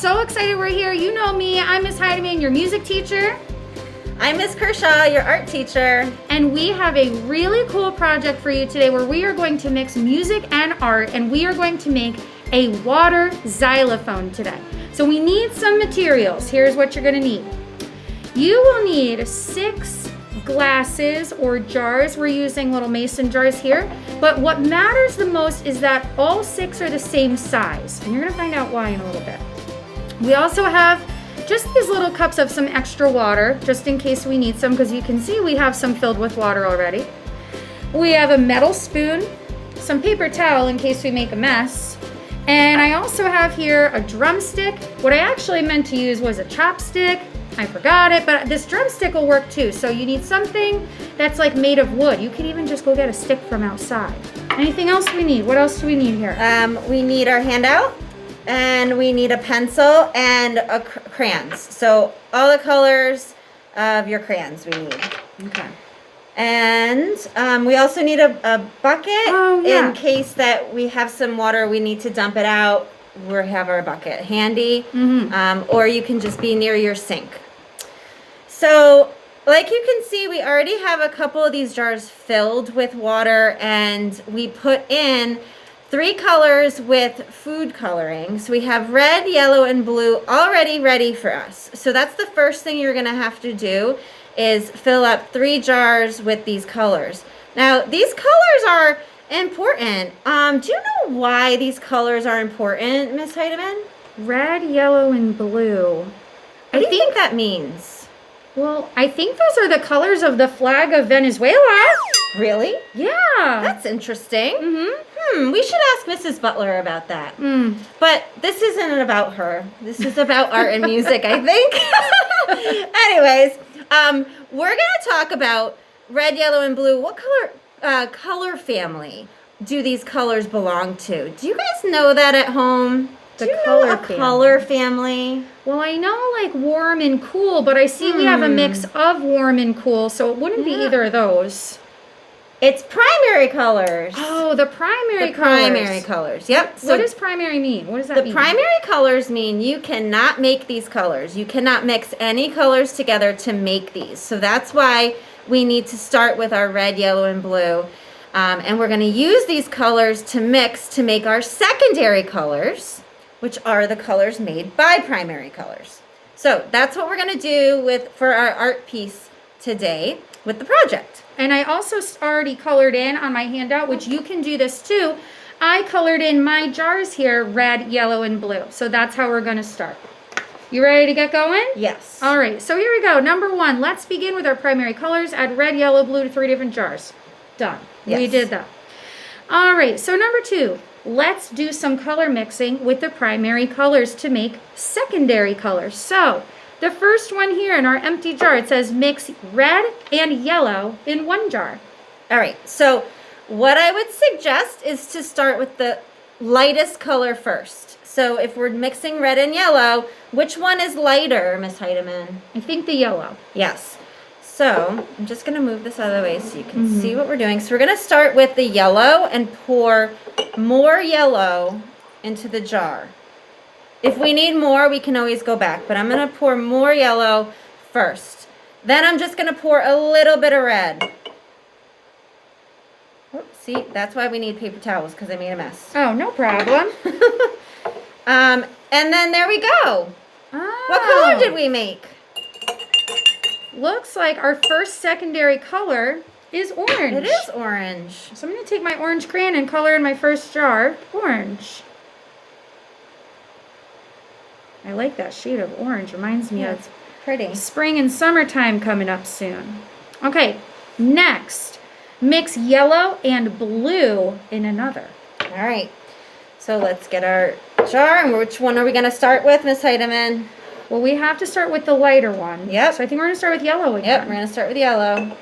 so excited we're here. You know me, I'm Miss Heidemann, your music teacher. I'm Miss Kershaw, your art teacher. And we have a really cool project for you today where we are going to mix music and art, and we are going to make a water xylophone today. So we need some materials. Here's what you're gonna need. You will need 6 glasses or jars. We're using little mason jars here. But what matters the most is that all 6 are the same size. And you're gonna find out why in a little bit. We also have just these little cups of some extra water, just in case we need some, because you can see we have some filled with water already. We have a metal spoon, some paper towel in case we make a mess. And I also have here a drumstick. What I actually meant to use was a chopstick. I forgot it, but this drumstick will work too. So you need something that's like made of wood. You can even just go get a stick from outside. Anything else we need? What else do we need here? We need our handout, and we need a pencil and crayons. So all the colors of your crayons we need. Okay. And we also need a bucket in case that we have some water, we need to dump it out. We have our bucket handy, or you can just be near your sink. So like you can see, we already have a couple of these jars filled with water, and we put in 3 colors with food coloring. So we have red, yellow, and blue already ready for us. So that's the first thing you're gonna have to do, is fill up 3 jars with these colors. Now, these colors are important. Do you know why these colors are important, Miss Heidemann? Red, yellow, and blue. What do you think that means? Well, I think those are the colors of the flag of Venezuela. Really? Yeah. That's interesting. We should ask Mrs. Butler about that. But this isn't about her. This is about art and music, I think. Anyways, we're going to talk about red, yellow, and blue. What color family do these colors belong to? Do you guys know that at home? The do you color know a family. Color family? Well, I know like warm and cool, but I see we have a mix of warm and cool, so it wouldn't be either of those. It's primary colors. Oh, the primary colors. Primary colors, yep. So what does primary mean? What does that mean? The primary colors mean you cannot make these colors. You cannot mix any colors together to make these. So that's why we need to start with our red, yellow, and blue. And we're going to use these colors to mix to make our secondary colors, which are the colors made by primary colors. So that's what we're going to do for our art piece today with the project. And I also already colored in on my handout, which you can do this too. I colored in my jars here, red, yellow, and blue. So that's how we're going to start. You ready to get going? Yes. All right, so here we go. Number 1, let's begin with our primary colors. Add red, yellow, blue to 3 different jars. Done. Yes. We did that. All right, so number 2, let's do some color mixing with the primary colors to make secondary colors. So the first one here in our empty jar, it says mix red and yellow in 1 jar. All right, so what I would suggest is to start with the lightest color first. So if we're mixing red and yellow, which one is lighter, Miss Heidemann? I think the yellow. Yes. So I'm just going to move this out of the way so you can see what we're doing. So we're going to start with the yellow and pour more yellow into the jar. If we need more, we can always go back, but I'm going to pour more yellow first. Then I'm just going to pour a little bit of red. Oops, see, that's why we need paper towels, because I made a mess. Oh, no problem. And then there we go. Oh. What color did we make? Looks like our first secondary color is orange. It is orange. So I'm going to take my orange crayon and color in my first jar orange. I like that shade of orange. Reminds me It's of pretty. spring and summertime coming up soon. Okay, next, mix yellow and blue in another. All right. So let's get our jar. And which one are we going to start with, Miss Heidemann? Well, we have to start with the lighter one. Yep. So I think we're going to start with yellow again. Yep, we're going to start with yellow.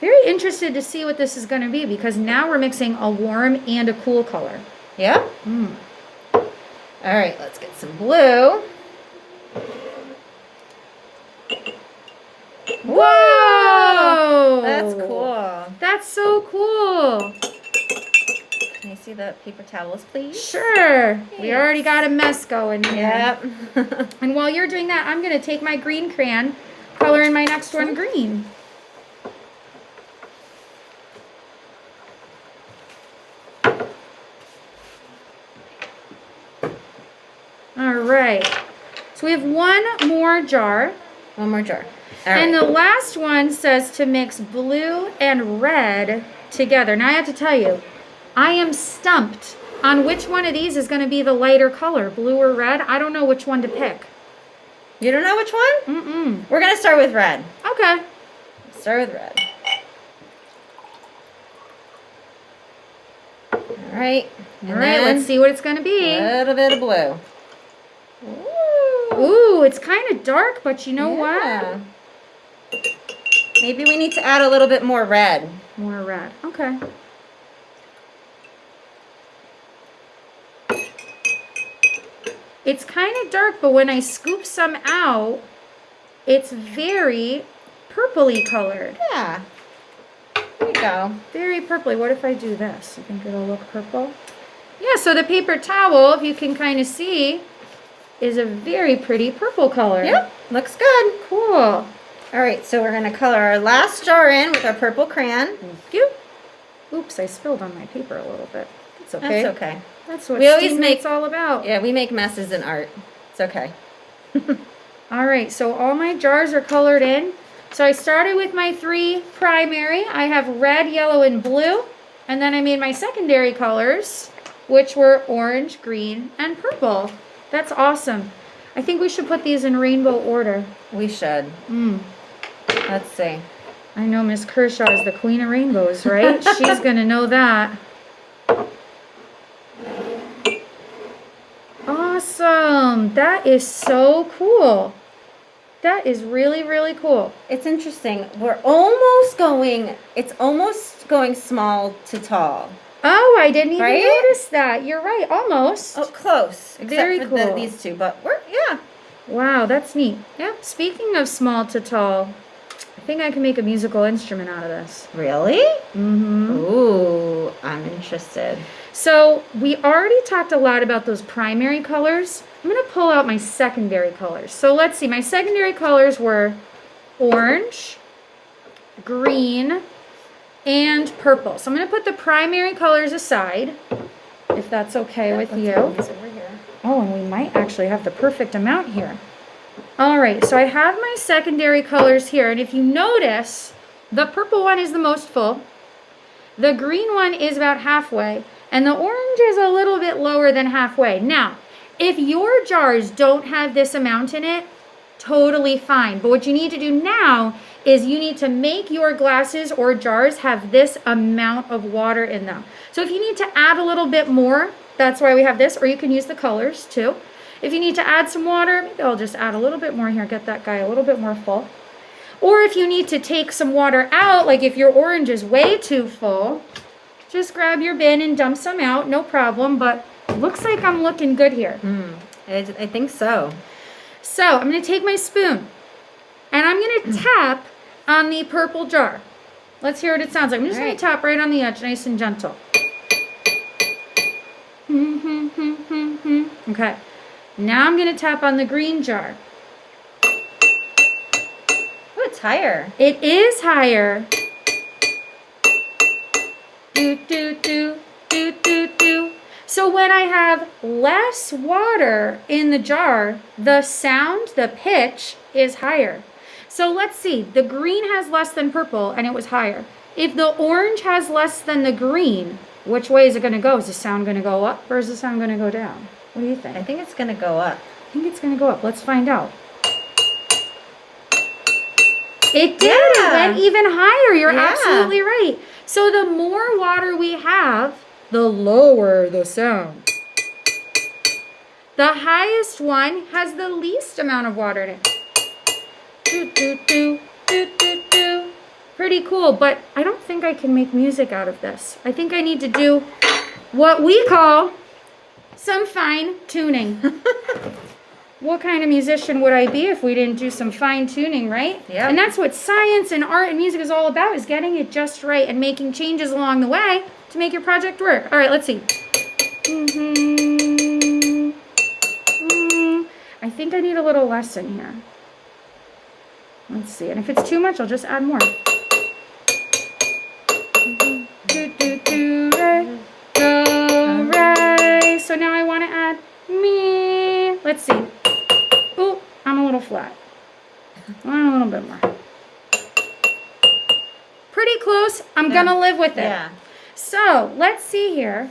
Very interested to see what this is going to be, because now we're mixing a warm and a cool color. Yep. All right, let's get some blue. Whoa! That's cool. That's so cool. Can you see you the paper towels, please? Sure. Thanks. We already got a mess going here. Yep. And while you're doing that, I'm going to take my green crayon, color in my next one green. All right. So we have one more jar. One more jar. And the last one says to mix blue and red together. Now I have to tell you, I am stumped on which one of these is going to be the lighter color, blue or red. I don't know which one to pick. You don't know which one? Mm-mm. We're going to start with red. Okay. Start with red. All right. All right, let's see what it's going to be. A little bit of blue. Ooh, it's kind of dark, but you know what? Maybe we need to add a little bit more red. More red. Okay. It's kind of dark, but when I scoop some out, it's very purpley colored. Yeah. There you go. Very purpley. What if I do this? You think it'll look purple? Yeah, so the paper towel, if you can kind of see, is a very pretty purple color. Yep, looks good. Cool. All right, so we're going to color our last jar in with our purple crayon. Thank you. Oops, I spilled on my paper a little bit. It's okay. That's okay. That's what we always it's all about. Yeah, we make messes in art. It's okay. All right, so all my jars are colored in. So I started with my 3 primary. I have red, yellow, and blue. And then I made my secondary colors, which were orange, green, and purple. That's awesome. I think we should put these in rainbow order. We should. Let's see. I know Miss Kershaw is the queen of rainbows, right? She's going to know that. Awesome. That is so cool. That is really, really cool. It's interesting. We're almost going, it's almost going small to tall. Oh, I didn't even notice that. You're right. Almost. Oh, close. Very Except for cool. these two, but yeah. Wow, that's neat. Yeah. Speaking of small to tall, I think I can make a musical instrument out of this. Really? Mm-hmm. Ooh, I'm interested. So we already talked a lot about those primary colors. I'm going to pull out my secondary colors. So let's see. My secondary colors were orange, green, and purple. So I'm going to put the primary colors aside, if that's okay with you. Over here. Oh, and we might actually have the perfect amount here. All right, so I have my secondary colors here. And if you notice, the purple one is the most full. The green one is about halfway. And the orange is a little bit lower than halfway. Now, if your jars don't have this amount in it, totally fine. But what you need to do now is you need to make your glasses or jars have this amount of water in them. So if you need to add a little bit more, that's why we have this, or you can use the colors too. If you need to add some water, maybe I'll just add a little bit more here, get that guy a little bit more full. Or if you need to take some water out, like if your orange is way too full, just grab your bin and dump some out, no problem, but looks like I'm looking good here. I think so. So I'm going to take my spoon and I'm going to tap on the purple jar. Let's hear what it sounds like. I'm just going to tap right on the edge, nice and gentle. Okay. Now I'm going to tap on the green jar. Oh, it's higher. It is higher. Do, do, do, do, do, do. So when I have less water in the jar, the sound, the pitch is higher. So let's see, the green has less than purple and it was higher. If the orange has less than the green, which way is it going to go? Is the sound going to go up or is the sound going to go down? What do you think? I think it's going to go up. I think it's going to go up. Let's find out. It did. It went even higher. You're absolutely right. So the more water we have, the lower the sound. The highest one has the least amount of water in it. Do, do, do, do, do, do. Pretty cool, but I don't think I can make music out of this. I think I need to do what we call some fine tuning. What kind of musician would I be if we didn't do some fine tuning, right? Yeah. And that's what science and art and music is all about, is getting it just right and making changes along the way to make your project work. All right, let's see. I think I need a little less in here. Let's see. And if it's too much, I'll just add more. Do, re. So now I want to add me. Let's see. Oh, I'm a little flat. A little bit more. Pretty close. I'm going to live with it. Yeah. So let's see here.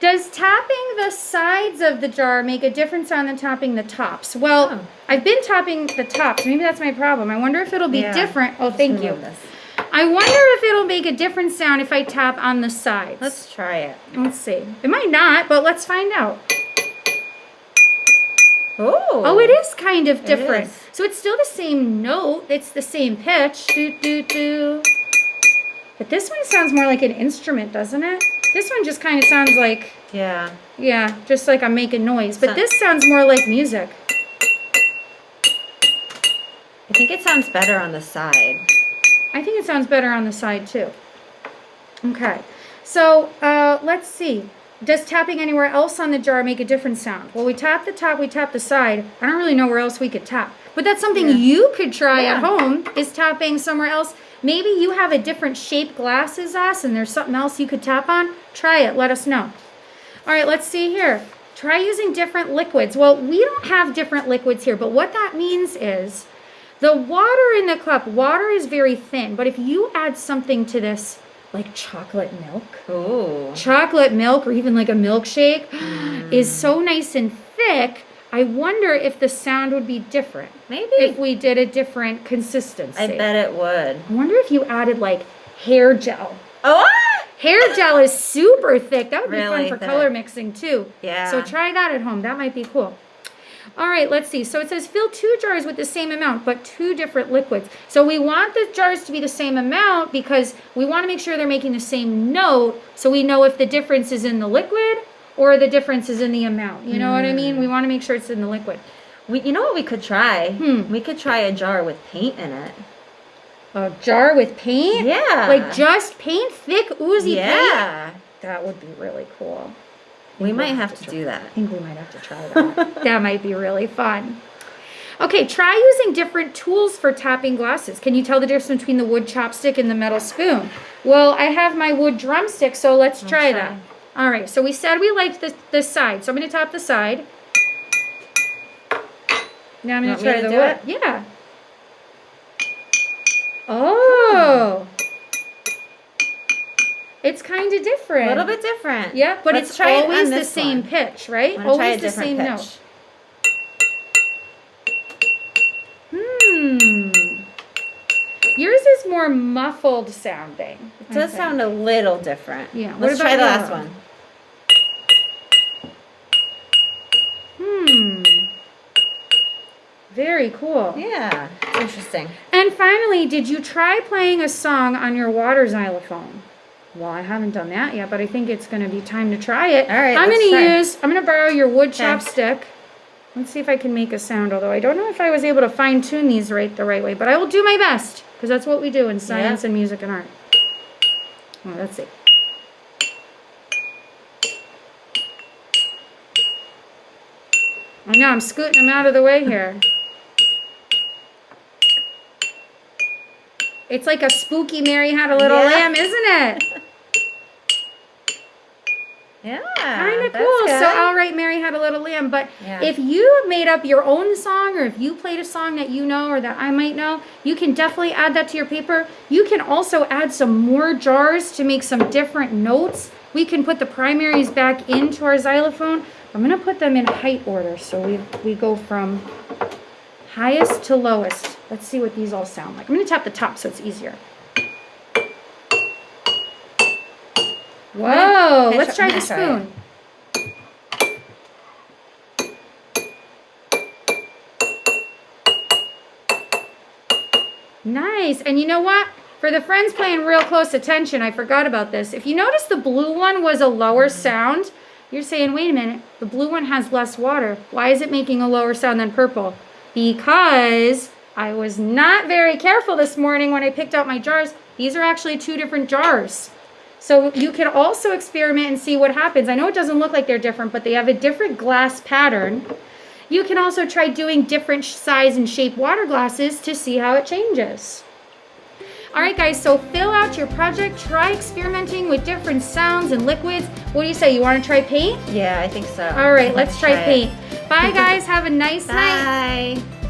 Does tapping the sides of the jar make a difference on the tapping the tops? Well, I've been tapping the tops. Maybe that's my problem. I wonder if it'll be different. Oh, thank you. I wonder if it'll make a different sound if I tap on the sides. Let's try it. Let's see. It might not, but let's find out. Oh, it is kind of different. So it's still the same note. It's the same pitch. Do, do, do. But this one sounds more like an instrument, doesn't it? This one just kind of sounds like... Yeah, just like I'm making noise. But this sounds more like music. I think it sounds better on the side. I think it sounds better on the side, too. Okay. So, let's see. Does tapping anywhere else on the jar make a different sound? Well, we tap the top, we tap the side. I don't really know where else we could tap. But that's something you could try at home, is tapping somewhere else. Maybe you have a different shaped glass as us and there's something else you could tap on. Try it. Let us know. All right, let's see here. Try using different liquids. Well, we don't have different liquids here, but what that means is the water in the cup, water is very thin, but if you add something to this, like chocolate milk, chocolate milk or even like a milkshake is so nice and thick, I wonder if the sound would be different. Maybe. If we did a different consistency. I bet it would. I wonder if you added like hair gel. Oh, hair gel is super thick. That would be really fun for thick. color mixing too. Yeah. So try that at home. That might be cool. All right, let's see. So it says fill 2 jars with the same amount, but 2 different liquids. So we want the jars to be the same amount because we want to make sure they're making the same note so we know if the difference is in the liquid or the difference is in the amount. You know what I mean? We want to make sure it's in the liquid. You know what we could try? We could try a jar with paint in it. A jar with paint? Yeah. Like just paint? Thick, oozy paint? Yeah. That would be really cool. We might have to do that. I think we might have to try that. That might be really fun. Okay, try using different tools for tapping glasses. Can you tell the difference between the wood chopstick and the metal spoon? Well, I have my wood drumstick, so let's try that. All right, so we said we liked this side, so I'm going to tap the side. Now I'm going to try the wood. Yeah. Oh. It's kind of different. A little bit different. Yeah, but it's always the same pitch, right? Always the same note. Yours is more muffled sounding. It does sound a little different. Yeah. Let's try the last one. Very cool. Yeah, interesting. And finally, did you try playing a song on your water xylophone? Well, I haven't done that yet, but I think it's going to be time to try it. All right, I'm going to borrow your wood chopstick. Let's see if I can make a sound, although I don't know if I was able to fine-tune these the right way, but I will do my best, because that's what we do in science and music and art. Well, let's see. I know, I'm scooting them out of the way here. It's like a spooky Mary Had a Little Lamb, isn't it? Yeah. Kind of cool. So I'll write Mary Had a Little Lamb. But if you made up your own song, or if you played a song that you know or that I might know, you can definitely add that to your paper. You can also add some more jars to make some different notes. We can put the primaries back into our xylophone. I'm going to put them in height order. So we go from highest to lowest. Let's see what these all sound like. I'm going to tap the top so it's easier. Whoa, let's try the spoon. Nice. And you know what? For the friends paying real close attention, I forgot about this. If you notice the blue one was a lower sound, you're saying, wait a minute, the blue one has less water. Why is it making a lower sound than purple? Because I was not very careful this morning when I picked out my jars. These are actually 2 different jars. So you can also experiment and see what happens. I know it doesn't look like they're different, but they have a different glass pattern. You can also try doing different size and shape water glasses to see how it changes. All right, guys, so fill out your project. Try experimenting with different sounds and liquids. What do you say? You want to try paint? Yeah, I think so. All right, let's try paint. Bye, guys. Have a nice night. Bye.